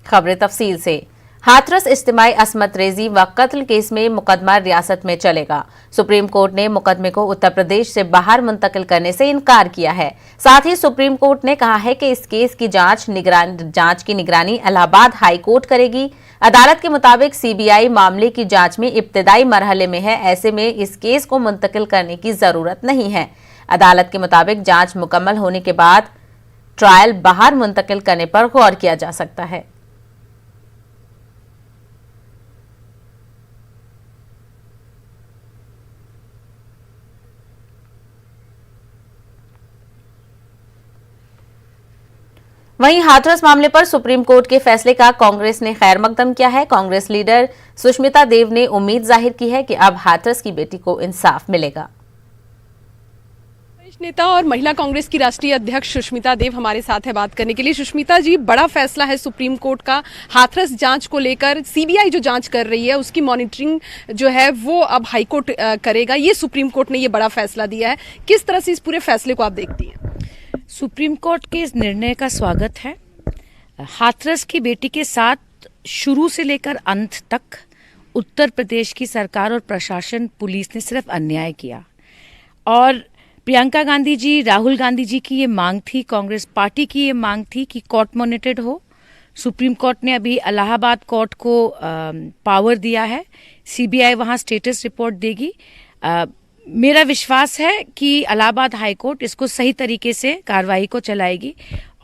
खबरें तफसील से। हाथरस इज्तिमाई असमत रेजी व कत्ल केस में मुकदमा रियासत में चलेगा। सुप्रीम कोर्ट ने मुकदमे को उत्तर प्रदेश से बाहर मुंतकिल करने से इनकार किया है। साथ ही सुप्रीम कोर्ट ने कहा है कि इस केस की जांच की निगरानी इलाहाबाद हाई कोर्ट करेगी। अदालत के मुताबिक सीबीआई मामले की जांच में इब्तिदाई मरहले में है, ऐसे में इस केस को मुंतकिल करने की जरूरत नहीं है। अदालत के मुताबिक जांच मुकम्मल होने के बाद ट्रायल बाहर मुंतकिल करने पर गौर किया जा सकता है। वहीं हाथरस मामले पर सुप्रीम कोर्ट के फैसले का कांग्रेस ने खैर मकदम किया है। कांग्रेस लीडर सुष्मिता देव ने उम्मीद जाहिर की है कि अब हाथरस की बेटी को इंसाफ मिलेगा। नेता और महिला कांग्रेस की राष्ट्रीय अध्यक्ष सुष्मिता देव हमारे साथ है बात करने के लिए। सुष्मिता जी, बड़ा फैसला है सुप्रीम कोर्ट का हाथरस जांच को लेकर। सीबीआई जो जांच कर रही है उसकी मॉनिटरिंग जो है वो अब हाईकोर्ट करेगा। ये सुप्रीम कोर्ट ने ये बड़ा फैसला दिया है, किस तरह से इस पूरे फैसले को आप देखती हैं? सुप्रीम कोर्ट के इस निर्णय का स्वागत है। हाथरस की बेटी के साथ शुरू से लेकर अंत तक उत्तर प्रदेश की सरकार और प्रशासन, पुलिस ने सिर्फ अन्याय किया। और प्रियंका गांधी जी, राहुल गांधी जी की ये मांग थी, कांग्रेस पार्टी की ये मांग थी कि कोर्ट मॉनिटर्ड हो। सुप्रीम कोर्ट ने अभी इलाहाबाद कोर्ट को पावर दिया है, सीबीआई वहां स्टेटस रिपोर्ट देगी। मेरा विश्वास है कि इलाहाबाद हाई कोर्ट इसको सही तरीके से कार्रवाई को चलाएगी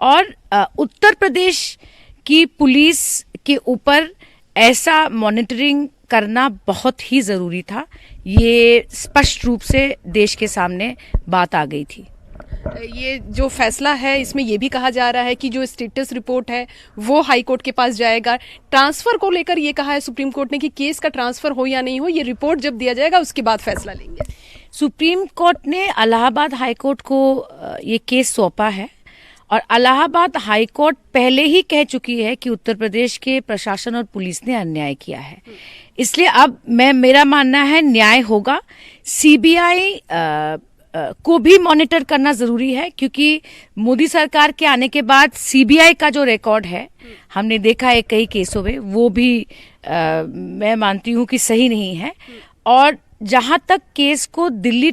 और उत्तर प्रदेश की पुलिस के ऊपर ऐसा मॉनिटरिंग करना बहुत ही जरूरी था। ये स्पष्ट रूप से देश के सामने बात आ गई थी। ये जो फैसला है इसमें यह भी कहा जा रहा है कि जो स्टेटस रिपोर्ट है वो हाई कोर्ट के पास जाएगा। ट्रांसफर को लेकर ये कहा है सुप्रीम कोर्ट ने कि केस का ट्रांसफर हो या नहीं हो, ये रिपोर्ट जब दिया जाएगा उसके बाद फैसला लेंगे। सुप्रीम कोर्ट ने इलाहाबाद हाई कोर्ट को ये केस सौंपा है और इलाहाबाद हाई कोर्ट पहले ही कह चुकी है कि उत्तर प्रदेश के प्रशासन और पुलिस ने अन्याय किया है। इसलिए अब मेरा मानना है न्याय होगा। सीबीआई को भी मॉनिटर करना जरूरी है, क्योंकि मोदी सरकार के आने के बाद सीबीआई का जो रिकॉर्ड है हमने देखा है कई केसों में, वो भी मैं मानती हूं कि सही नहीं है। और जहां तक केस को दिल्ली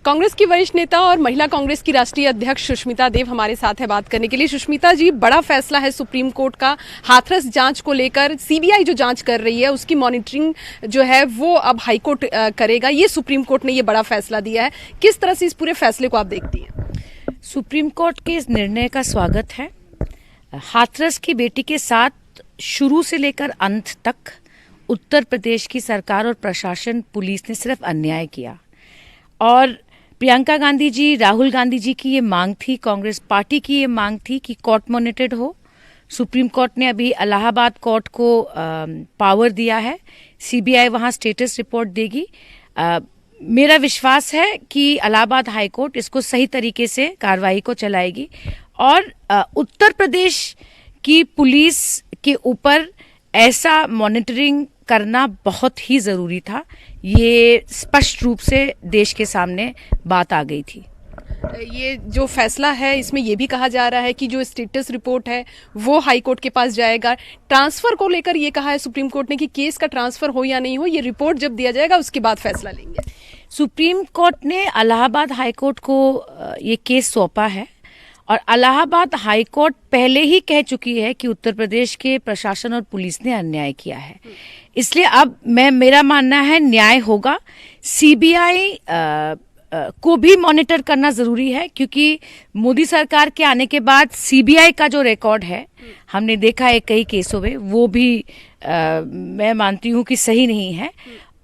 कांग्रेस की वरिष्ठ नेता और महिला कांग्रेस की राष्ट्रीय अध्यक्ष सुष्मिता देव हमारे साथ है बात करने के लिए। सुष्मिता जी, बड़ा फैसला है सुप्रीम कोर्ट का हाथरस जांच को लेकर। सीबीआई जो जांच कर रही है उसकी मॉनिटरिंग जो है वो अब हाईकोर्ट करेगा। ये सुप्रीम कोर्ट ने ये बड़ा फैसला दिया है, किस तरह से इस पूरे फैसले को आप देखती हैं? सुप्रीम कोर्ट के इस निर्णय का स्वागत है। हाथरस की बेटी के साथ शुरू से लेकर अंत तक उत्तर प्रदेश की सरकार और प्रशासन, पुलिस ने सिर्फ अन्याय किया। और प्रियंका गांधी जी, राहुल गांधी जी की ये मांग थी, कांग्रेस पार्टी की ये मांग थी कि कोर्ट मॉनिटर्ड हो। सुप्रीम कोर्ट ने अभी इलाहाबाद कोर्ट को पावर दिया है, सीबीआई वहां स्टेटस रिपोर्ट देगी। मेरा विश्वास है कि इलाहाबाद हाई कोर्ट इसको सही तरीके से कार्रवाई को चलाएगी और उत्तर प्रदेश की पुलिस के ऊपर ऐसा मॉनिटरिंग करना बहुत ही जरूरी था। ये स्पष्ट रूप से देश के सामने बात आ गई थी। ये जो फैसला है इसमें यह भी कहा जा रहा है कि जो स्टेटस रिपोर्ट है वो हाई कोर्ट के पास जाएगा। ट्रांसफर को लेकर ये कहा है सुप्रीम कोर्ट ने कि केस का ट्रांसफर हो या नहीं हो, ये रिपोर्ट जब दिया जाएगा उसके बाद फैसला लेंगे। सुप्रीम कोर्ट ने इलाहाबाद हाई कोर्ट को ये केस सौंपा है और इलाहाबाद हाई कोर्ट पहले ही कह चुकी है कि उत्तर प्रदेश के प्रशासन और पुलिस ने अन्याय किया है। इसलिए अब मेरा मानना है न्याय होगा। सीबीआई को भी मॉनिटर करना जरूरी है, क्योंकि मोदी सरकार के आने के बाद सीबीआई का जो रिकॉर्ड है हमने देखा है कई केसों में, वो भी मैं मानती हूं कि सही नहीं है।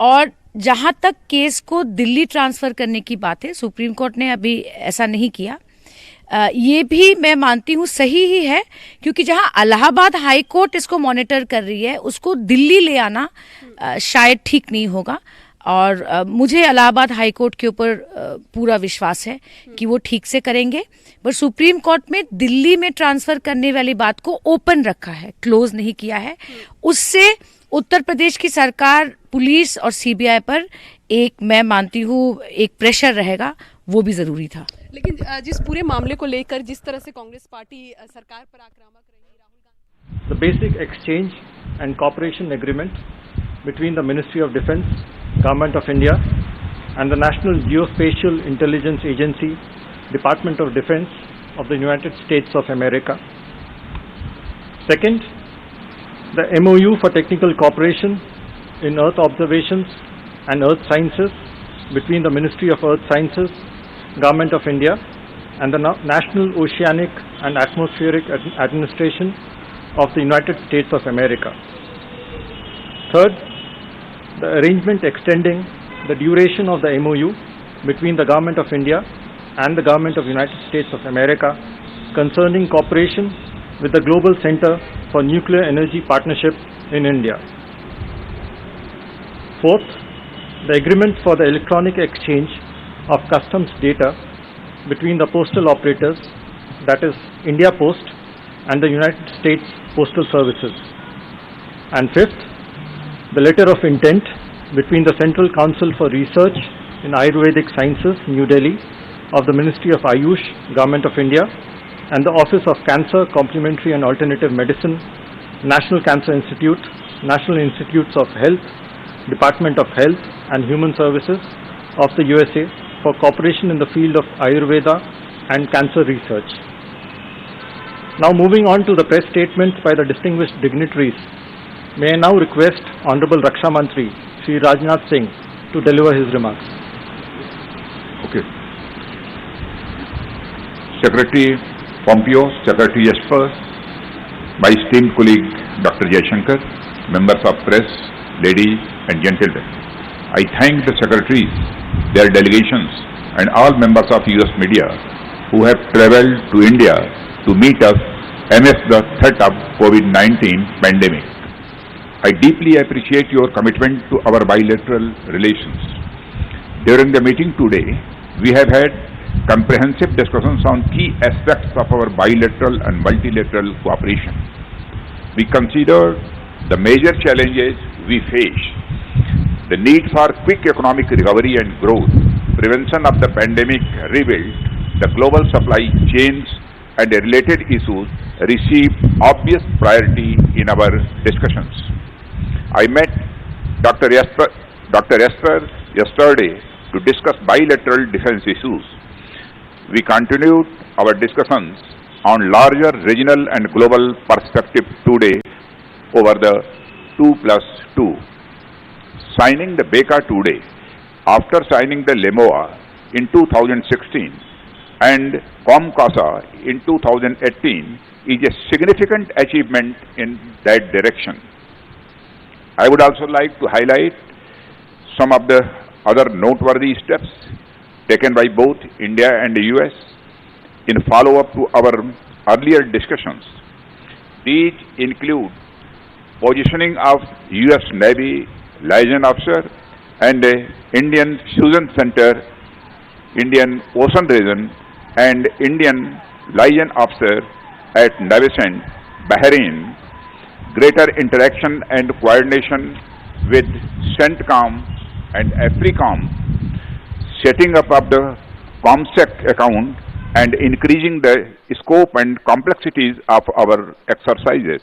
और जहां तक केस को दिल्ली ट्रांसफर करने की बात है, सुप्रीम कोर्ट ने अभी ऐसा नहीं किया। ये भी मैं मानती हूँ सही ही है, क्योंकि जहां इलाहाबाद हाई कोर्ट इसको मॉनिटर कर रही है उसको दिल्ली ले आना शायद ठीक नहीं होगा। और मुझे इलाहाबाद हाई कोर्ट के ऊपर पूरा विश्वास है कि वो ठीक से करेंगे। पर सुप्रीम कोर्ट में दिल्ली में ट्रांसफर करने वाली बात को ओपन रखा है, क्लोज नहीं किया है। उससे उत्तर प्रदेश की सरकार, पुलिस और सीबीआई पर एक, मैं मानती हूँ, एक प्रेशर रहेगा, वो भी जरूरी था। लेकिन जिस पूरे मामले को लेकर जिस तरह से कांग्रेस पार्टी सरकार पर आक्रामक रही, Rahul Gandhi The basic exchange and cooperation agreement between the Ministry of Defence, Government of India and the National Geospatial Intelligence Agency, Department of Defence of the United States of America. Second, the MOU for technical cooperation in Earth observations and Earth sciences between the Ministry of Earth Sciences, Government of India and the National Oceanic and Atmospheric Administration of the United States of America. Third, the arrangement extending the duration of the MOU between the Government of India and the Government of the United States of America concerning cooperation with the Global Center for Nuclear Energy Partnership in India. Fourth, the agreement for the electronic exchange of customs data between the postal operators, that is India Post and the United States Postal Services. And fifth, the letter of intent between the Central Council for Research in Ayurvedic Sciences, New Delhi, of the Ministry of Ayush, Government of India, and the Office of Cancer, Complementary and Alternative Medicine, National Cancer Institute, National Institutes of Health, Department of Health and Human Services of the USA for cooperation in the field of Ayurveda and cancer research. Now moving on to the press statements by the distinguished dignitaries, may I now request Honorable Raksha Mantri, Shri Rajnath Singh, to deliver his remarks. Okay. Secretary Pompeo, Secretary Esper, my esteemed colleague Dr. Jaishankar, members of press, ladies and gentlemen. I thank the secretaries, their delegations and all members of US media who have travelled to India to meet us amidst the threat of COVID-19 pandemic. I deeply appreciate your commitment to our bilateral relations. During the meeting today, we have had comprehensive discussions on key aspects of our bilateral and multilateral cooperation. We considered the major challenges we face, the need for quick economic recovery and growth, prevention of the pandemic rebuild, the global supply chains and related issues received obvious priority in our discussions. I met Dr. Esper yesterday to discuss bilateral defense issues. We continued our discussions on larger regional and global perspective today over the 2+2. Signing the BECA today, after signing the LEMOA in 2016 and COMCASA in 2018, is a significant achievement in that direction. I would also like to highlight some of the other noteworthy steps taken by both India and the US in follow-up to our earlier discussions. These include positioning of US Navy liaison officer and the Indian Fusion Center, Indian Ocean Region and Indian liaison officer at Navicent, Bahrain, greater interaction and coordination with CENTCOM and AFRICOM, setting up of the COMSEC account and increasing the scope and complexities of our exercises.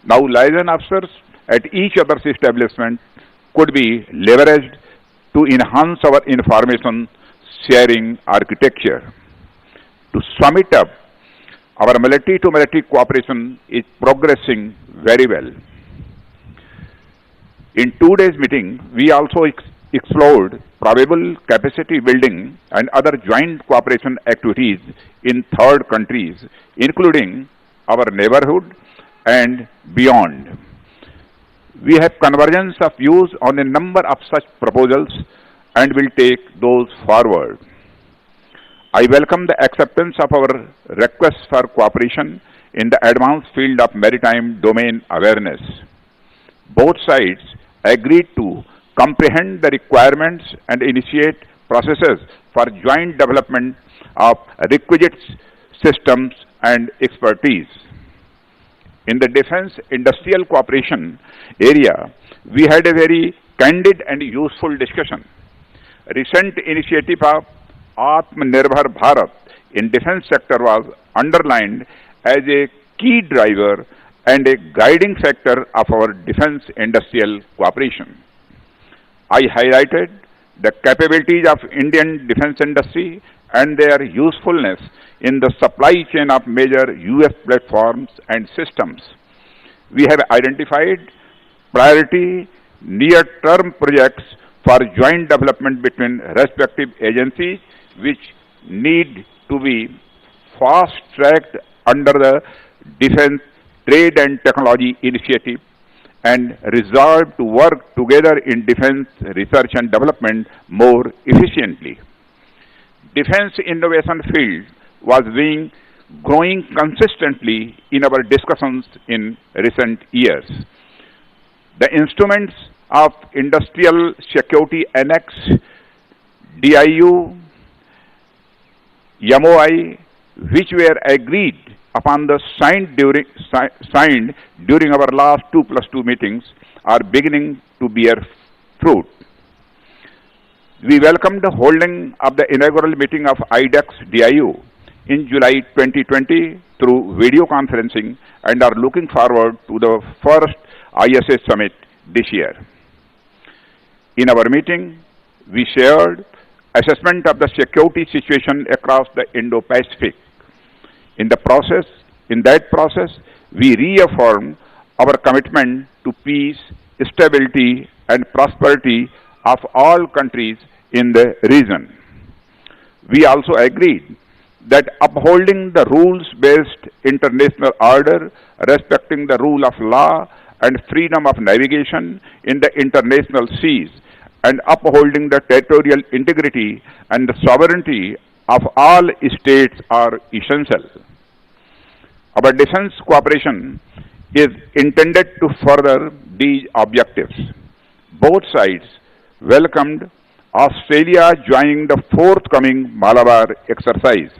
Now liaison officers at each other's establishment could be leveraged to enhance our information sharing architecture. To sum it up, our military-to-military cooperation is progressing very well. In today's meeting, we also explored probable capacity building and other joint cooperation activities in third countries, including our neighborhood and beyond. We have convergence of views on a number of such proposals and will take those forward. I welcome the acceptance of our request for cooperation in the advanced field of maritime domain awareness. Both sides agreed to comprehend the requirements and initiate processes for joint development of requisite systems and expertise. In the defense industrial cooperation area, we had a very candid and useful discussion. Recent initiative of Atmanirbhar Bharat in defense sector was underlined as a key driver and a guiding factor of our defense industrial cooperation. I highlighted the capabilities of Indian defense industry and their usefulness in the supply chain of major US platforms and systems. We have identified priority near-term projects for joint development between respective agencies which need to be fast-tracked under the Defense Trade and Technology Initiative and resolved to work together in defense research and development more efficiently. Defense innovation field was being growing consistently in our discussions in recent years. The instruments of Industrial Security Annex, DIU, MOI, which were agreed upon the signed during our last 2+2 meetings, are beginning to bear fruit. We welcomed the holding of the inaugural meeting of IDEX DIU in July 2020 through video conferencing and are looking forward to the first ISA summit this year. In our meeting, we shared assessment of the security situation across the Indo-Pacific. In that process, we reaffirmed our commitment to peace, stability, and prosperity of all countries in the region. We also agreed that upholding the rules-based international order, respecting the rule of law and freedom of navigation in the international seas, and upholding the territorial integrity and the sovereignty of all states are essential. Our defense cooperation is intended to further these objectives. Both sides welcomed Australia joining the forthcoming Malabar exercise.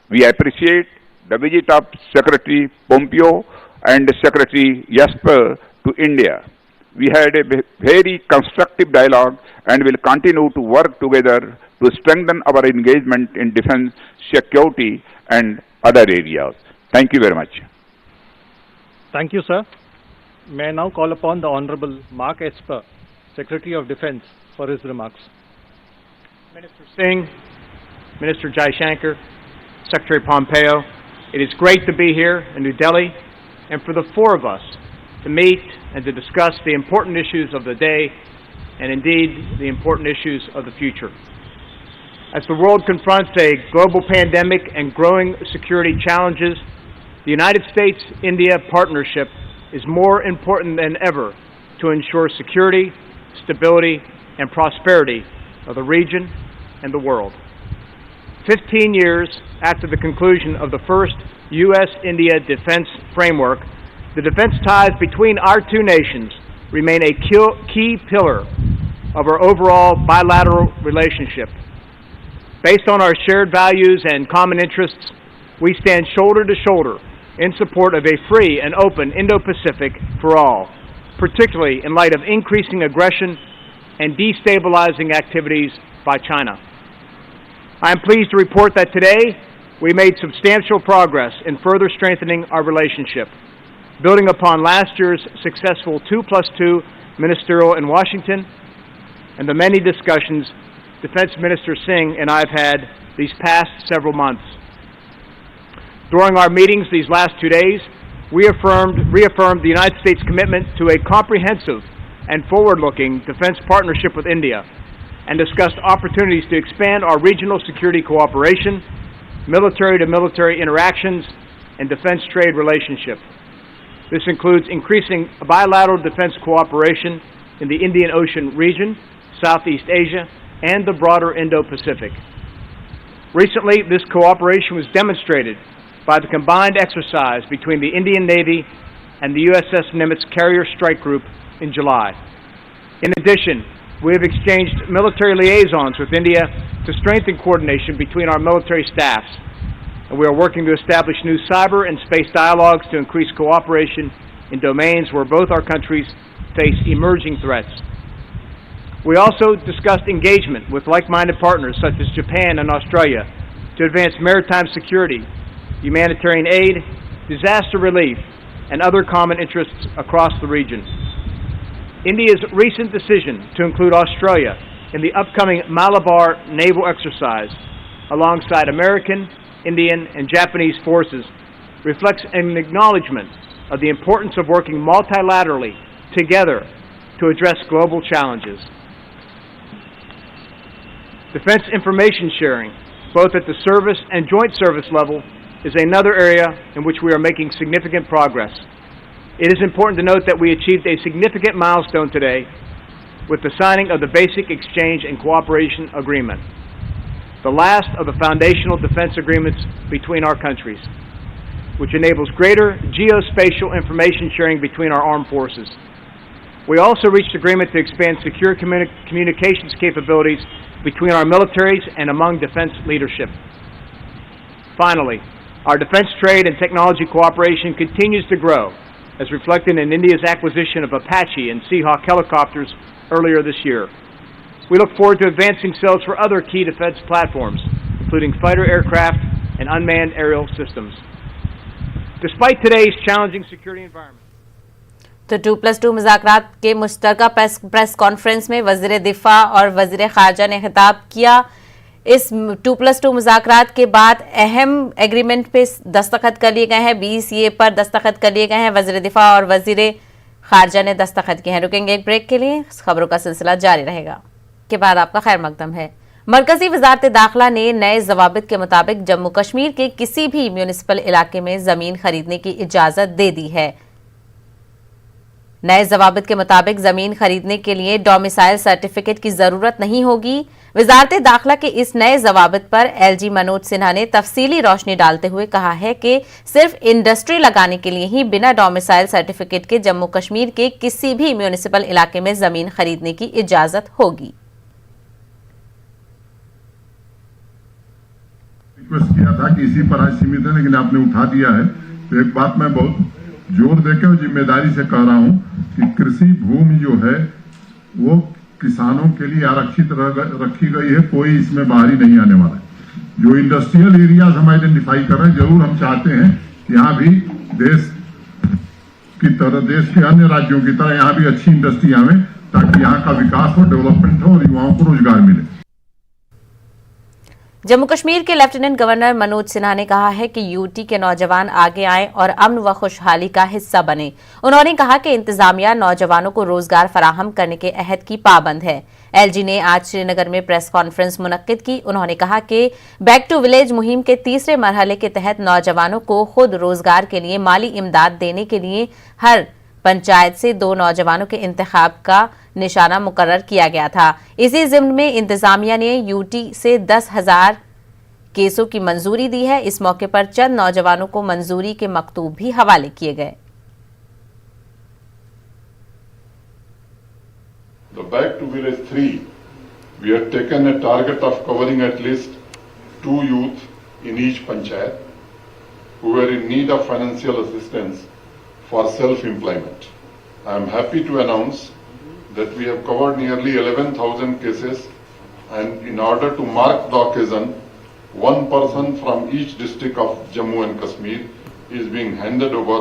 We appreciate the visit of Secretary Pompeo and Secretary Esper to India. We had a very constructive dialogue and will continue to work together to strengthen our engagement in defense, security, and other areas. Thank you very much. Thank you, sir. May I now call upon the Honorable Mark Esper, Secretary of Defense, for his remarks. Minister Singh, Minister Jaishankar, Secretary Pompeo, it is great to be here in New Delhi and for the four of us to meet and to discuss the important issues of the day and indeed the important issues of the future. As the world confronts a global pandemic and growing security challenges, the United States-India partnership is more important than ever to ensure security, stability, and prosperity of the region and the world. 15 years after the conclusion of the first U.S.-India defense framework, the defense ties between our two nations remain a key pillar of our overall bilateral relationship. Based on our shared values and common interests, we stand shoulder to shoulder in support of a free and open Indo-Pacific for all, particularly in light of increasing aggression and destabilizing activities by China. I am pleased to report that today we made substantial progress in further strengthening our relationship, building upon last year's successful 2+2 ministerial in Washington and the many discussions Defense Minister Singh and I have had these past several months. During our meetings these last 2 days, we reaffirmed the United States' commitment to a comprehensive and forward-looking defense partnership with India and discussed opportunities to expand our regional security cooperation, military-to-military interactions, and defense trade relationship. This includes increasing bilateral defense cooperation in the Indian Ocean region, Southeast Asia, and the broader Indo-Pacific. Recently, this cooperation was demonstrated by the combined exercise between the Indian Navy and the USS Nimitz Carrier Strike Group in July. In addition, we have exchanged military liaisons with India to strengthen coordination between our military staffs, and we are working to establish new cyber and space dialogues to increase cooperation in domains where both our countries face emerging threats. We also discussed engagement with like-minded partners such as Japan and Australia to advance maritime security, humanitarian aid, disaster relief, and other common interests across the region. India's recent decision to include Australia in the upcoming Malabar naval exercise alongside American, Indian, and Japanese forces reflects an acknowledgement of the importance of working multilaterally together to address global challenges. Defense information sharing, both at the service and joint service level, is another area in which we are making significant progress. It is important to note that we achieved a significant milestone today with the signing of the Basic Exchange and Cooperation Agreement, the last of the foundational defense agreements between our countries, which enables greater geospatial information sharing between our armed forces. We also reached agreement to expand secure communications capabilities between our militaries and among defense leadership. Finally, our defense trade and technology cooperation continues to grow, as reflected in India's acquisition of Apache and Seahawk helicopters earlier this year. We look forward to advancing sales for other key defense platforms, including fighter aircraft and unmanned aerial systems. Despite today's challenging security environment, तो 2+2 मुज़ाकरात के मुश्तरका press conference में वज़ीर दिफा और वज़ीर ख़ारजा ने खिताब किया। इस 2+2 मुज़ाकरात के बाद अहम एग्रीमेंट पे दस्तखत कर लिए गए हैं, 20 ये पर दस्तखत कर लिए गए हैं। वज़ीर दिफा और वज़ीर ख़ारजा ने दस्तखत किए हैं। रुकेंगे एक ब्रेक के लिए, खबरों का सिलसिला जारी रहेगा। के बाद आपका खैर मकदम है। मरकजी वज़ारत दाखिला ने नए ज़वाबित के मुताबिक जम्मू कश्मीर के किसी भी म्यूनिसिपल इलाके में ज़मीन खरीदने की इजाज़त दे दी है। नए ज़वाबित के मुताबिक जमीन खरीदने के लिए डोमिसाइल सर्टिफिकेट की जरूरत नहीं होगी। वज़ारत दाखिला के इस नए ज़वाबित पर एलजी मनोज सिन्हा ने तफसीली रोशनी डालते हुए कहा है कि सिर्फ इंडस्ट्री लगाने के लिए ही बिना डोमिसाइल सर्टिफिकेट के जम्मू कश्मीर के किसी भी म्यूनिसिपल इलाके में जमीन खरीदने की इजाजत होगी। रिक्वेस्ट किया था कि इसी पर आज सीमित है, लेकिन आपने उठा दिया है। तो एक बात मैं बहुत जोर देकर और जिम्मेदारी से कह रहा हूं कि कृषि भूमि जो है वो किसानों के लिए आरक्षित रखी गई है, कोई इसमें बाहरी नहीं आने वाला है। जो इंडस्ट्रियल एरियाज हम आइडेंटिफाई कर रहे हैं, जरूर हम चाहते हैं कि यहाँ भी देश की तरह, देश के अन्य राज्यों की तरह यहाँ भी अच्छी इंडस्ट्री आवे, ताकि यहाँ का विकास हो, डेवलपमेंट हो और युवाओं को रोजगार मिले। जम्मू कश्मीर के लेफ्टिनेंट गवर्नर मनोज सिन्हा ने कहा है कि यूटी के नौजवान आगे आएं और अमन व खुशहाली का हिस्सा बने। उन्होंने कहा कि इंतजामिया नौजवानों को रोजगार फराहम करने के अहद की पाबंद है। एलजी ने आज श्रीनगर में प्रेस कॉन्फ्रेंस मुनक्किद की। उन्होंने कहा कि बैक टू विलेज मुहिम के तीसरे मरहले के तहत नौजवानों को खुद रोजगार के लिए माली इमदाद देने के लिए हर पंचायत से 2 नौजवानों के इंतखाब का निशाना मुकर्रर किया गया था। इसी जिम्न में इंतजामिया ने यूटी से 10,000 केसों की मंजूरी दी है। इस मौके पर चंद नौजवानों को मंजूरी के मकतूब भी हवाले किए गए। The Back to Village 3, we have taken a target of covering at least 2 youth in each panchayat who were in need of financial assistance for self-employment. I am happy to announce that we have covered nearly 11,000 cases, and in order to mark the occasion, 1 person from each district of Jammu and Kashmir is being handed over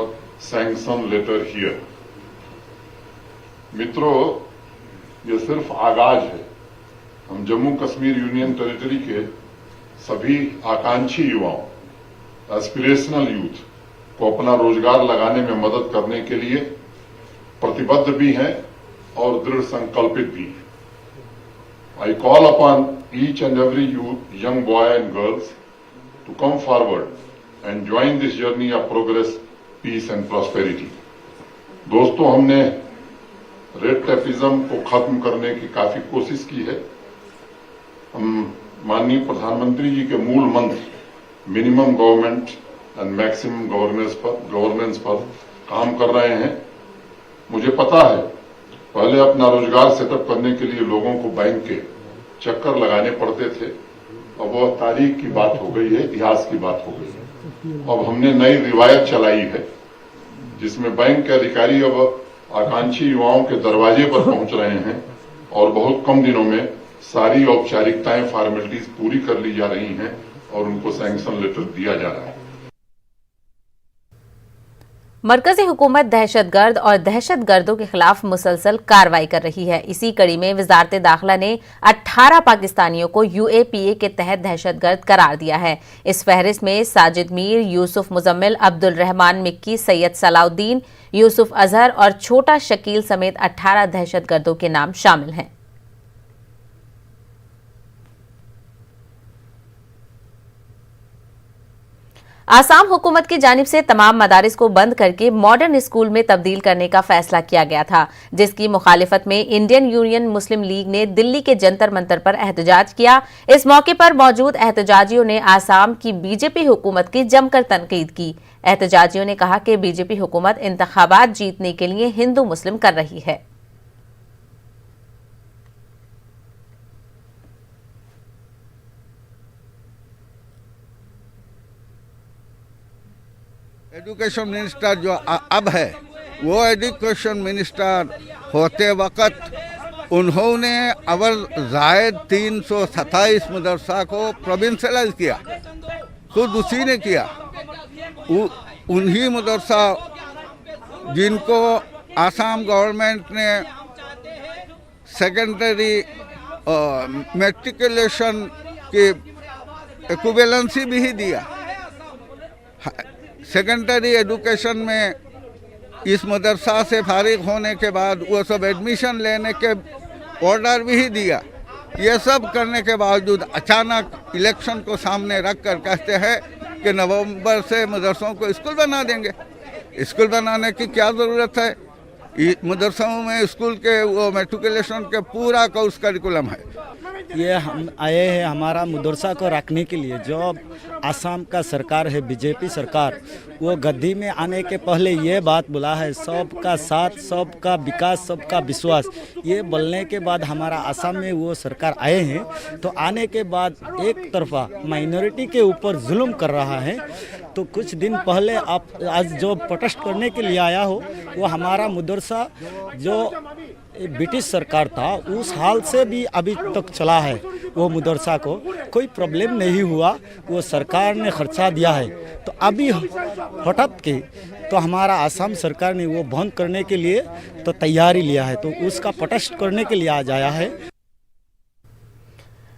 sanction letter here. मित्रों, ये सिर्फ आगाज है। हम Jammu Kashmir union territory के सभी आकांक्षी युवाओं, एस्पिरेशनल यूथ को अपना रोजगार लगाने में मदद करने के लिए प्रतिबद्ध भी हैं और दृढ़ संकल्पित भी हैं। I call upon each and every youth, young boy and girls to come forward and join this journey of progress, peace and prosperity. दोस्तों, हमने रेड टेपिज्म को खत्म करने की काफी कोशिश की है। हम माननीय प्रधानमंत्री जी के मूल मंत्र minimum government and maximum governance पर काम कर रहे हैं। मुझे पता है, पहले अपना रोजगार सेटअप करने के लिए लोगों को बैंक के चक्कर लगाने पड़ते थे। अब वह तारीख की बात हो गई है, इतिहास की बात हो गई है। अब हमने नई रिवायत चलाई है, जिसमें बैंक के अधिकारी अब आकांक्षी युवाओं के दरवाजे पर पहुंच रहे हैं और बहुत कम दिनों में सारी औपचारिकताएं फॉर्मेलिटीज पूरी कर ली जा रही हैं और उनको सैंक्शन लेटर दिया जा रहा है। मरकजी हुकूमत दहशतगर्द और दहशतगर्दों के खिलाफ मुसलसल कार्रवाई कर रही है। इसी कड़ी में वजारत दाखिला ने 18 पाकिस्तानियों को UAPA के तहत दहशतगर्द करार दिया है। इस फहरिस्त में साजिद मीर, यूसुफ मुजम्मिल, अब्दुल रहमान मिक्की, सैयद सलाउद्दीन, यूसुफ अजहर और छोटा शकील समेत 18 दहशतगर्दों के नाम शामिल हैं। आसाम हुकूमत की जानिब से तमाम मदारिस को बंद करके मॉडर्न स्कूल में तब्दील करने का फैसला किया गया था, जिसकी मुखालिफत में इंडियन यूनियन मुस्लिम लीग ने दिल्ली के जंतर मंतर पर एहतजाज किया। इस मौके पर मौजूद एहतजाजियों ने आसाम की बीजेपी हुकूमत की जमकर तनकीद की। एहतजाजियों ने कहा कि बीजेपी हुकूमत इंतखाबात जीतने के लिए हिंदू मुस्लिम कर रही है। एजुकेशन मिनिस्टर जो अब है वो एजुकेशन मिनिस्टर होते वक्त उन्होंने अव्वल जायद 327 मदरसा को प्रोविंशलाइज किया, खुद उसी ने किया। उन्हीं मदरसा जिनको आसाम गवर्नमेंट ने सेकेंडरी मैट्रिकुलेशन की इक्विवेलेंसी भी ही दिया। सेकेंडरी एजुकेशन में इस मदरसा से फारिग होने के बाद वो सब एडमिशन लेने के ऑर्डर भी दिया। ये सब करने के बावजूद अचानक इलेक्शन को सामने रख कर कहते हैं कि नवंबर से मदरसों को स्कूल बना देंगे। स्कूल बनाने की क्या ज़रूरत है? मदरसों में स्कूल के वो मैट्रिकुलेशन के पूरा कोर्स करिकुलम है। ये हम आए हैं हमारा मदरसा को रखने के लिए। जो आसाम का सरकार है बीजेपी सरकार, वो गद्दी में आने के पहले ये बात बोला है सबका साथ, सबका विकास, सबका विश्वास। ये बोलने के बाद हमारा आसाम में वो सरकार आए हैं, तो आने के बाद एक तरफा माइनॉरिटी के ऊपर जुल्म कर रहा है। तो कुछ दिन पहले आप आज जो प्रोटेस्ट करने के लिए आया हो, वो हमारा मदरसा जो ब्रिटिश सरकार था उस हाल से भी अभी तक चला है। वो मदरसा को कोई प्रॉब्लम नहीं हुआ, वो सरकार ने खर्चा दिया है। तो अभी हठात के तो हमारा आसाम सरकार ने वो बंद करने के लिए तो तैयारी लिया है, तो उसका प्रोटेस्ट करने के लिए आज आया है।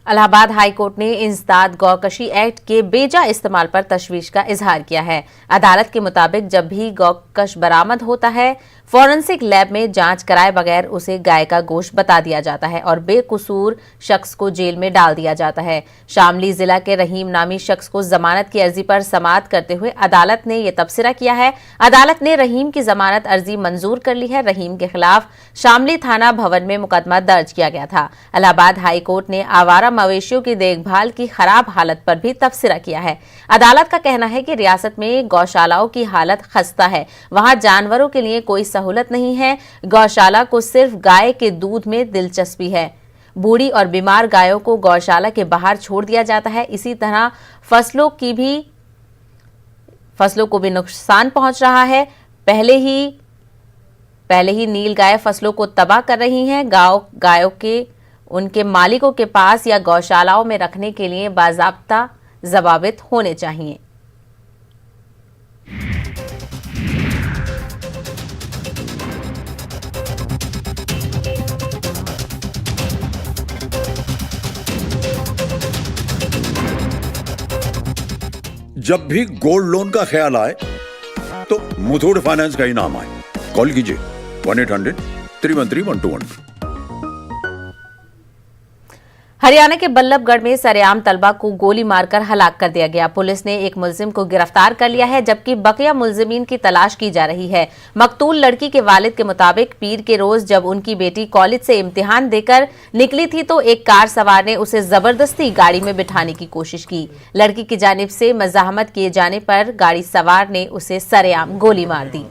इलाहाबाद हाई कोर्ट ने इंसदाद गौकशी एक्ट के बेजा इस्तेमाल पर तशवीश का इजहार किया है। अदालत के मुताबिक जब भी गौकश बरामद होता है, फॉरेंसिक लैब में जांच कराए बगैर उसे गाय का गोश्त बता दिया जाता है और बेकसूर शख्स को जेल में डाल दिया जाता है। शामली जिला के रहीम नामी शख्स को जमानत की अर्जी पर समाअत करते हुए अदालत ने यह तबसरा किया है। अदालत ने रहीम की जमानत अर्जी मंजूर कर ली है। रहीम के खिलाफ शामली थाना भवन में मुकदमा दर्ज किया गया था। इलाहाबाद हाई कोर्ट ने आवारा मवेशियों की देखभाल की खराब हालत पर भी तबसरा किया है। अदालत का कहना है कि रियासत में गौशालाओं की हालत खस्ता है, वहां जानवरों के लिए कोई सहूलत नहीं है। गौशाला को सिर्फ गाय के दूध में दिलचस्पी है। बूढ़ी और बीमार गायों को गौशाला के बाहर छोड़ दिया जाता है। इसी तरह फसलों को भी नुकसान पहुंच रहा है। पहले ही नील गाय फसलों को तबाह कर रही हैं। गायों के उनके मालिकों के पास या गौशालाओं में रखने के लिए बाज़ाब्ता ज़वाबित होने चाहिए। जब भी गोल्ड लोन का ख्याल आए तो मुथूट फाइनेंस का ही नाम आए। कॉल कीजिए 1-800-313-1212। हरियाणा के बल्लभगढ़ में सरेआम तलबा को गोली मारकर हलाक कर दिया गया। पुलिस ने एक मुलजिम को गिरफ्तार कर लिया है, जबकि बकिया मुलजिमीन की तलाश की जा रही है। मकतूल लड़की के वालिद के मुताबिक पीर के रोज जब उनकी बेटी कॉलेज से इम्तिहान देकर निकली थी तो एक कार सवार ने उसे जबरदस्ती गाड़ी में बिठाने की कोशिश की। लड़की की जानिब से मज़ाहमत किए जाने पर गाड़ी सवार ने उसे सरेआम गोली मार दी।